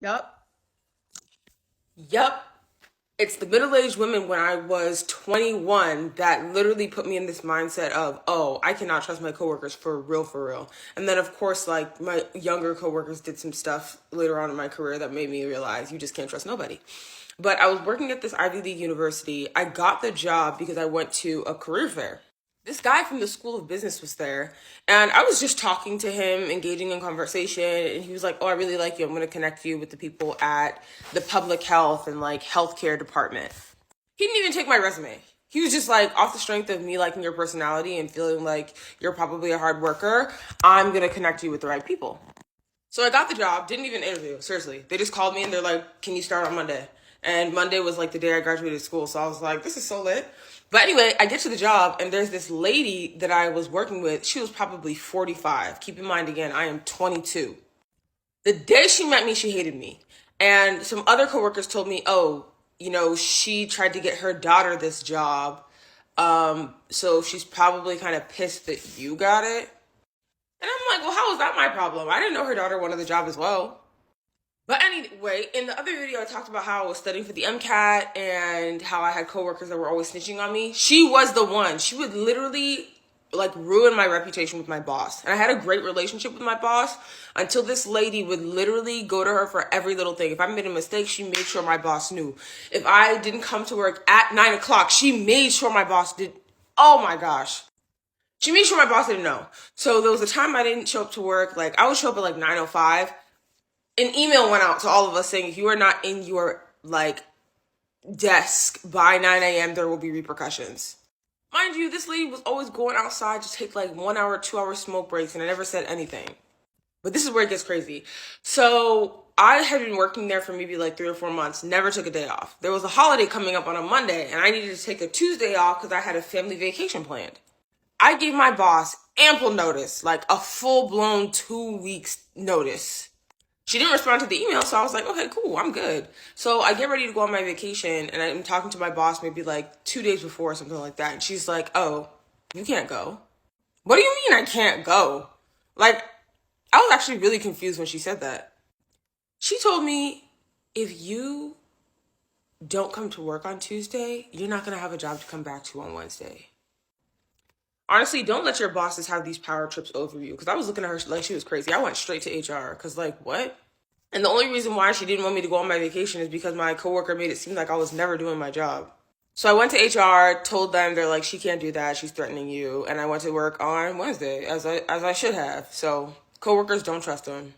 Yup. Yup. It's the middle-aged women when I was 21 that literally put me in this mindset of, oh, I cannot trust my coworkers for real, for real. And then, of course, like my younger coworkers did some stuff later on in my career that made me realize you just can't trust nobody. But I was working at this Ivy League university. I got the job because I went to a career fair. This guy from the School of Business was there, and I was just talking to him, engaging in conversation, and he was like, "Oh, I really like you. I'm going to connect you with the people at the public health and like healthcare department." He didn't even take my resume. He was just like, off the strength of me liking your personality and feeling like you're probably a hard worker, I'm going to connect you with the right people. So I got the job, didn't even interview, seriously. They just called me and they're like, "Can you start on Monday?" And Monday was like the day I graduated school, so I was like, this is so lit. But anyway, I get to the job and there's this lady that I was working with. She was probably 45. Keep in mind, again, I am 22. The day she met me, she hated me. And some other coworkers told me, oh, she tried to get her daughter this job. So she's probably kind of pissed that you got it. And I'm like, well, how is that my problem? I didn't know her daughter wanted the job as well. But anyway, in the other video, I talked about how I was studying for the MCAT and how I had coworkers that were always snitching on me. She was the one. She would literally like ruin my reputation with my boss. And I had a great relationship with my boss until this lady would literally go to her for every little thing. If I made a mistake, she made sure my boss knew. If I didn't come to work at 9 o'clock, she made sure my boss did. Oh my gosh. She made sure my boss didn't know. So there was a time I didn't show up to work. Like I would show up at like 9:05. An email went out to all of us saying if you are not in your like desk by 9 a.m., there will be repercussions. Mind you, this lady was always going outside to take like 1 hour, 2 hour smoke breaks, and I never said anything. But this is where it gets crazy. So I had been working there for maybe like 3 or 4 months, never took a day off. There was a holiday coming up on a Monday, and I needed to take a Tuesday off because I had a family vacation planned. I gave my boss ample notice, like a full blown 2 weeks notice. She didn't respond to the email, so I was like, okay, cool, I'm good. So I get ready to go on my vacation, and I'm talking to my boss maybe like 2 days before or something like that. And she's like, oh, you can't go. What do you mean I can't go? Like, I was actually really confused when she said that. She told me, if you don't come to work on Tuesday, you're not going to have a job to come back to on Wednesday. Honestly, don't let your bosses have these power trips over you. Because I was looking at her like she was crazy. I went straight to HR. Because, like, what? And the only reason why she didn't want me to go on my vacation is because my coworker made it seem like I was never doing my job. So I went to HR, told them, they're like, she can't do that. She's threatening you. And I went to work on Wednesday, as I should have. So coworkers, don't trust them.